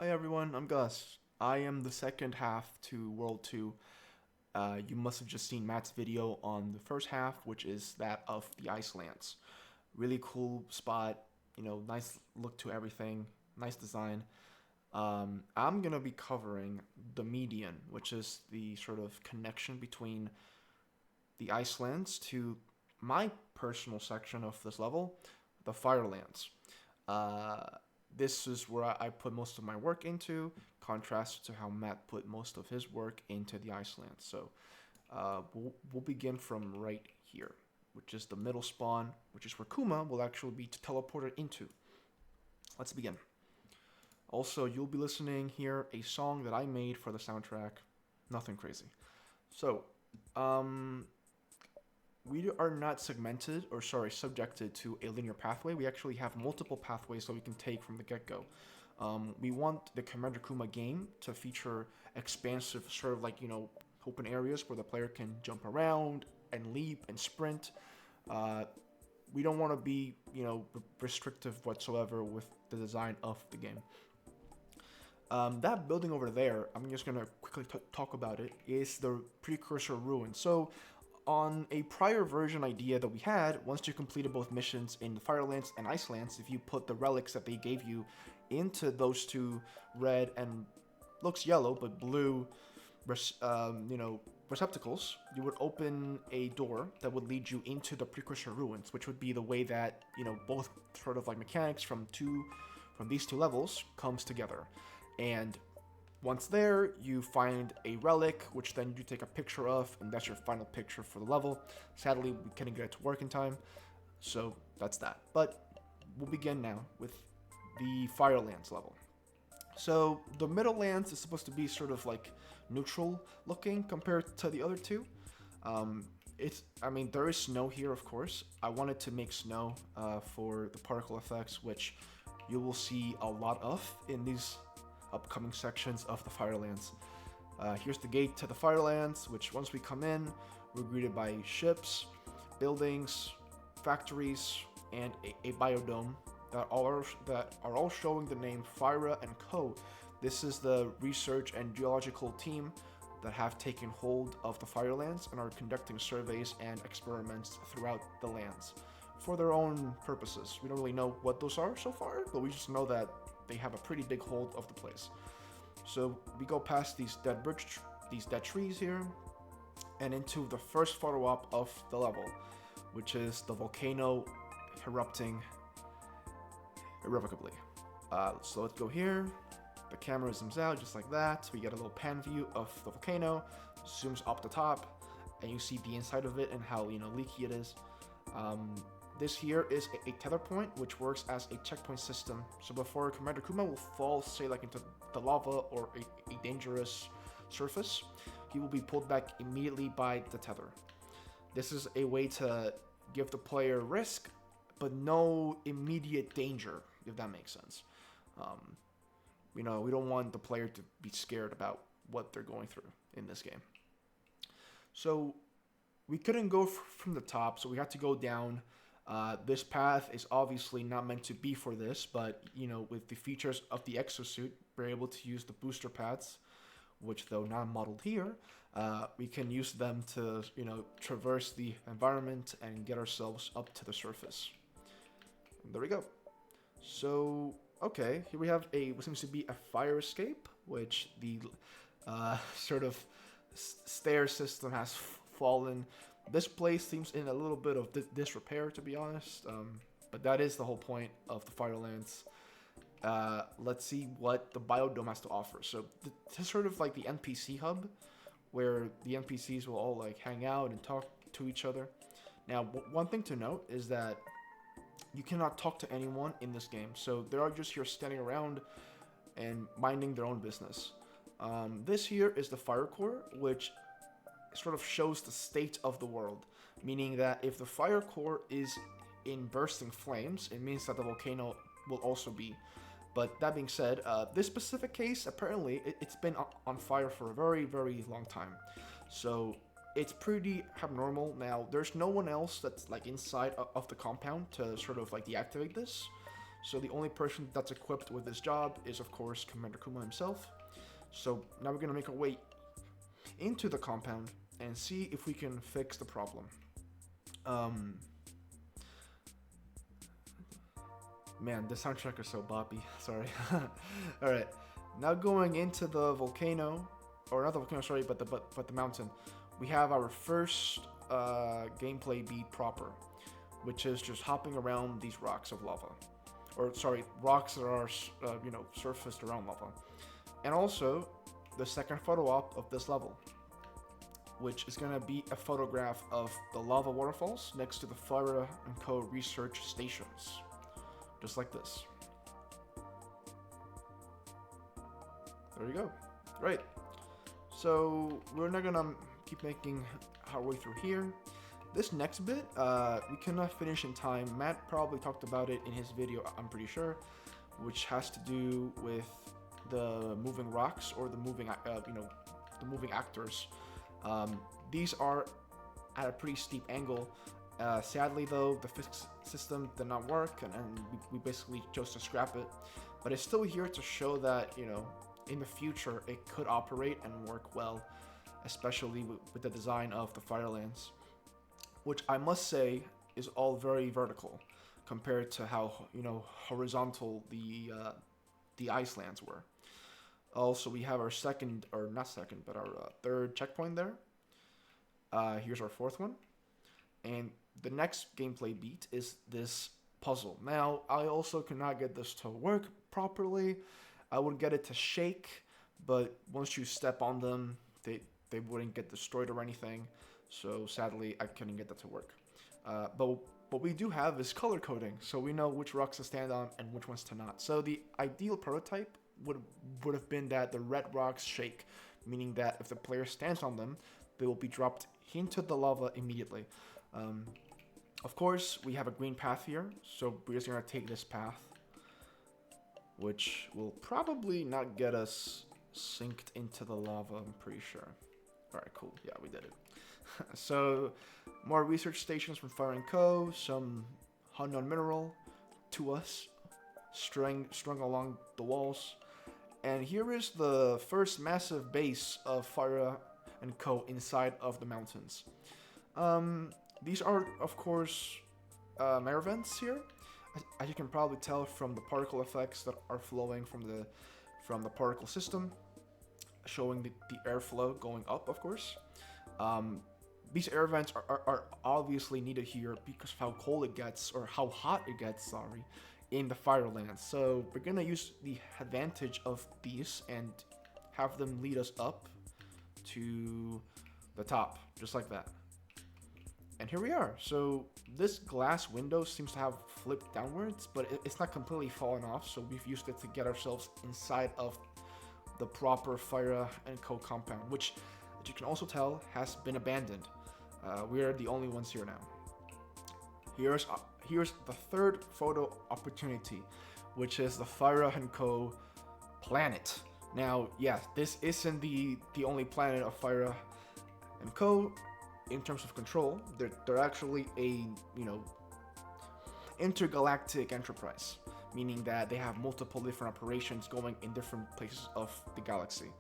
Hi everyone, I'm Gus. I am the second half to World 2. You must have just seen Matt's video on the first half, which is that of the Icelands. Really cool spot, nice look to everything, nice design. I'm gonna be covering the median, which is the sort of connection between the Icelands to my personal section of this level, the Firelands. Uh, this is where I put most of my work into, contrast to how Matt put most of his work into the Iceland. So we'll begin from right here, which is the middle spawn, which is where Kuma will actually be teleported into. Let's begin. Also, you'll be listening here a song that I made for the soundtrack. Nothing crazy. So, um, we are not subjected to a linear pathway. We actually have multiple pathways that we can take from the get-go. We want the Commander Kuma game to feature expansive, sort of like, open areas where the player can jump around and leap and sprint. Uh, we don't want to be, restrictive whatsoever with the design of the game. That building over there, I'm just going to quickly talk about it, is the precursor ruin. So on a prior version idea that we had, once you completed both missions in the Firelands and Icelands, if you put the relics that they gave you into those two red and looks yellow but blue, receptacles, you would open a door that would lead you into the precursor ruins, which would be the way that both sort of like mechanics from these two levels comes together. And once there, you find a relic, which then you take a picture of, and that's your final picture for the level. Sadly, we couldn't get it to work in time, so that's that. But we'll begin now with the Firelands level. So the Middle Lands is supposed to be sort of like neutral looking compared to the other two. There is snow here, of course. I wanted to make snow for the particle effects, which you will see a lot of in these upcoming sections of the Firelands. Here's the gate to the Firelands, which once we come in, we're greeted by ships, buildings, factories, and a biodome that are all showing the name Fira and Co. This is the research and geological team that have taken hold of the Firelands and are conducting surveys and experiments throughout the lands for their own purposes. We don't really know what those are so far, but we just know that they have a pretty big hold of the place. So we go past these dead trees here, and into the first photo op of the level, which is the volcano erupting irrevocably. So let's go here. The camera zooms out just like that. We get a little pan view of the volcano, zooms up the top, and you see the inside of it and how leaky it is. This here is a tether point, which works as a checkpoint system. So before Commander Kuma will fall, say like into the lava or a dangerous surface, he will be pulled back immediately by the tether. This is a way to give the player risk, but no immediate danger, if that makes sense. We don't want the player to be scared about what they're going through in this game. So we couldn't go from the top, so we had to go down. This path is obviously not meant to be for this, but with the features of the exosuit, we're able to use the booster paths, which though not modeled here, we can use them to traverse the environment and get ourselves up to the surface. And there we go. So okay, here we have what seems to be a fire escape, which the sort of stair system has fallen. This place seems in a little bit of disrepair, to be honest, but that is the whole point of the Firelands. Let's see what the biodome has to offer. So this is sort of like the NPC hub, where the NPCs will all like hang out and talk to each other. Now, one thing to note is that you cannot talk to anyone in this game, so they are just here standing around and minding their own business. This here is the Fire Core, which sort of shows the state of the world, meaning that if the fire core is in bursting flames, it means that the volcano will also be. But that being said, this specific case, apparently, it's been on fire for a very, very long time. So it's pretty abnormal. Now, there's no one else that's like inside of the compound to sort of like deactivate this. So the only person that's equipped with this job is, of course, Commander Kuma himself. So now we're gonna make our way into the compound and see if we can fix the problem. Man, the soundtrack is so boppy. Sorry. All right, now going into the volcano, or not the volcano, sorry, but the mountain. We have our first gameplay beat proper, which is just hopping around these rocks of lava, or sorry, rocks that are surfaced around lava, and also the second photo op of this level, which is gonna be a photograph of the lava waterfalls next to the Fire and Co. research stations. Just like this. There you go. Right. So we're not gonna keep making our way through here. This next bit, we cannot finish in time. Matt probably talked about it in his video, I'm pretty sure, which has to do with the moving rocks or the moving, the moving actors. These are at a pretty steep angle. Sadly, though, the physics system did not work, and we basically chose to scrap it. But it's still here to show that, in the future, it could operate and work well, especially with the design of the Firelands, which I must say is all very vertical compared to how, horizontal the Icelands were. Also, we have our second, or not second, but our third checkpoint there. Here's our fourth one. And the next gameplay beat is this puzzle. Now, I also cannot get this to work properly. I would get it to shake, but once you step on them, they wouldn't get destroyed or anything. So sadly, I couldn't get that to work. But what we do have is color coding, so we know which rocks to stand on and which ones to not. So the ideal prototype would have been that the red rocks shake, meaning that if the player stands on them, they will be dropped into the lava immediately. Of course, we have a green path here, so we're just gonna take this path, which will probably not get us synced into the lava, I'm pretty sure. Alright, cool. Yeah, we did it. So, more research stations from Fire & Co., some unknown mineral to us, strung along the walls. And here is the first massive base of Fire & Co. inside of the mountains. These are, of course, air vents here, as you can probably tell from the particle effects that are flowing from the particle system, showing the airflow going up, of course. These air vents are obviously needed here because of how cold it gets, or how hot it gets, sorry, in the Firelands. So we're gonna use the advantage of these and have them lead us up to the top, just like that. And here we are. So this glass window seems to have flipped downwards, but it's not completely fallen off, so we've used it to get ourselves inside of the proper Fire & Co. compound, which, as you can also tell, has been abandoned. We are the only ones here now. Here's the third photo opportunity, which is the Fire & Co. planet. Now, yes, this isn't the only planet of Fire & Co. in terms of control. They're actually a, intergalactic enterprise, meaning that they have multiple different operations going in different places of the galaxy.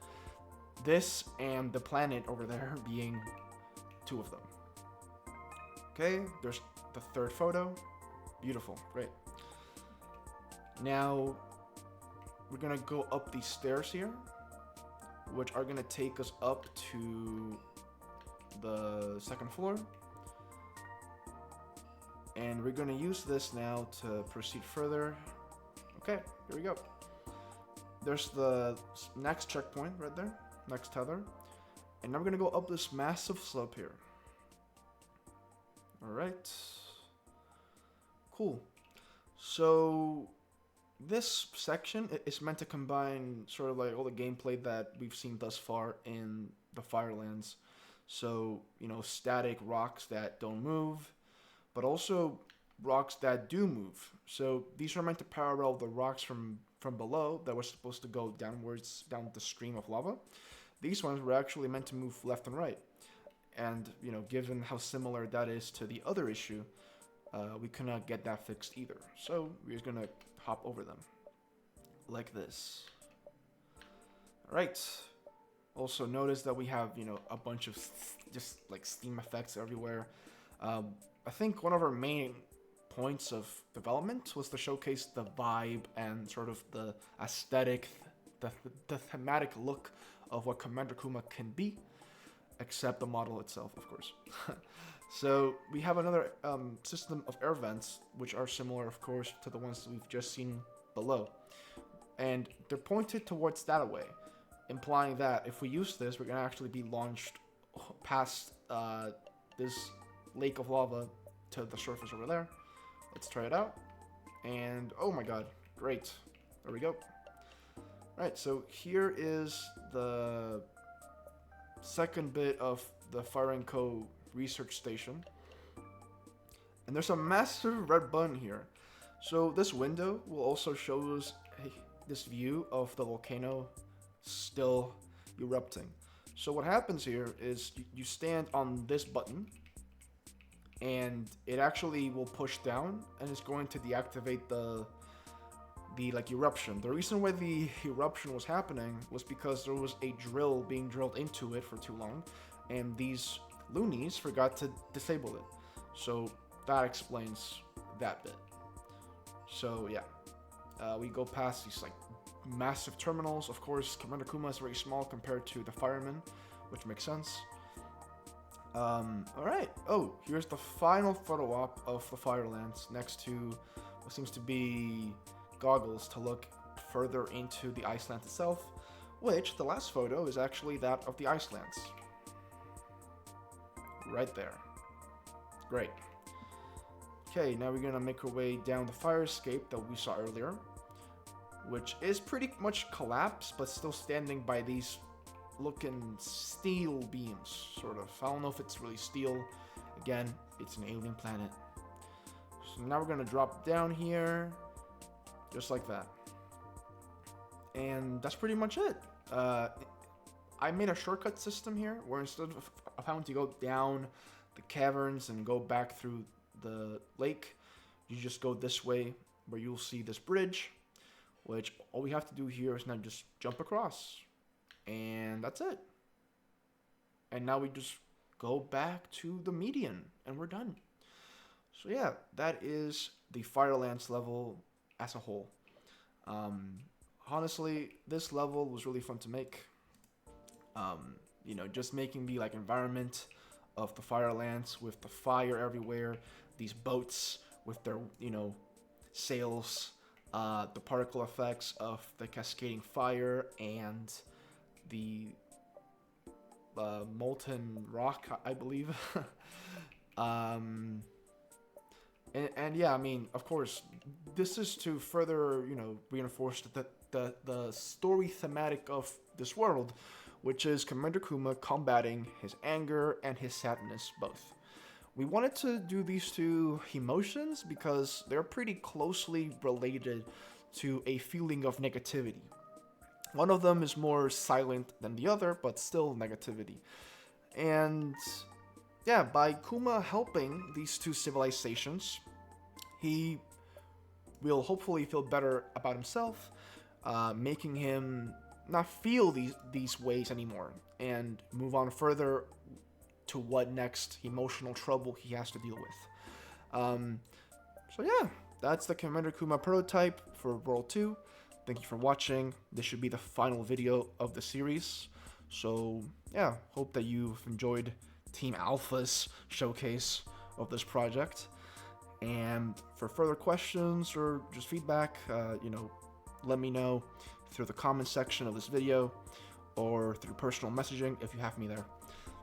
This and the planet over there being two of them. Okay, there's the third photo. Beautiful, great. Now, we're gonna go up these stairs here, which are gonna take us up to the second floor. And we're gonna use this now to proceed further. Okay, here we go. There's the next checkpoint right there, next tether. And now we're gonna go up this massive slope here. Alright. Cool. So this section is meant to combine sort of like all the gameplay that we've seen thus far in the Firelands. So, static rocks that don't move, but also rocks that do move. So these are meant to parallel the rocks from below that were supposed to go downwards, down the stream of lava. These ones were actually meant to move left and right. And, given how similar that is to the other issue, we could not get that fixed either. So we're just gonna hop over them like this. All right. Also notice that we have, you know, a bunch of just like steam effects everywhere. I think one of our main points of development was to showcase the vibe and sort of the aesthetic, the thematic look of what Commander Kuma can be, except the model itself, of course. So we have another system of air vents, which are similar, of course, to the ones that we've just seen below. And they're pointed towards that way, implying that if we use this, we're going to actually be launched past this lake of lava to the surface over there. Let's try it out. And oh my god, great. There we go. Alright, so here is the second bit of the Fire & Co. research station. And there's a massive red button here. So this window will also show us this view of the volcano still erupting. So what happens here is you stand on this button, and it actually will push down, and it's going to deactivate the like eruption. The reason why the eruption was happening was because there was a drill being drilled into it for too long, and these loonies forgot to disable it. So that explains that bit. So yeah, we go past these like massive terminals. Of course, Commander Kuma is very small compared to the firemen, which makes sense. Alright. Oh, here's the final photo op of the Firelands next to what seems to be goggles to look further into the Iceland itself, which the last photo is actually that of the Icelands. Right there. Great. Okay, now we're gonna make our way down the fire escape that we saw earlier, which is pretty much collapsed, but still standing by these looking steel beams, sort of. I don't know if it's really steel. Again, it's an alien planet. So now we're gonna drop down here, just like that. And that's pretty much it. I made a shortcut system here, where instead of having to go down the caverns and go back through the lake, you just go this way, where you'll see this bridge, which all we have to do here is now just jump across. And that's it. And now we just go back to the median, and we're done. So yeah, that is the Firelands level as a whole. Honestly, this level was really fun to make. You know, just making the like environment of the Firelands with the fire everywhere, these boats with their, you know, sails, the particle effects of the cascading fire, and the molten rock, I believe. And yeah, I mean, of course, this is to further, you know, reinforce the story thematic of this world, which is Commander Kuma combating his anger and his sadness both. We wanted to do these two emotions because they're pretty closely related to a feeling of negativity. One of them is more silent than the other, but still negativity. And yeah, by Kuma helping these two civilizations, he will hopefully feel better about himself, making him not feel these ways anymore, and move on further to what next emotional trouble he has to deal with. So yeah, that's the Commander Kuma prototype for World 2. Thank you for watching. This should be the final video of the series. So yeah, hope that you've enjoyed Team Alpha's showcase of this project. And for further questions or just feedback, you know, let me know through the comment section of this video or through personal messaging if you have me there.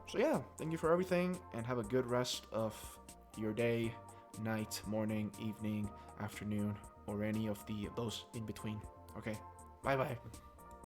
So yeah, thank you for everything, and have a good rest of your day, night, morning, evening, afternoon, or any of those in between. Okay, bye bye.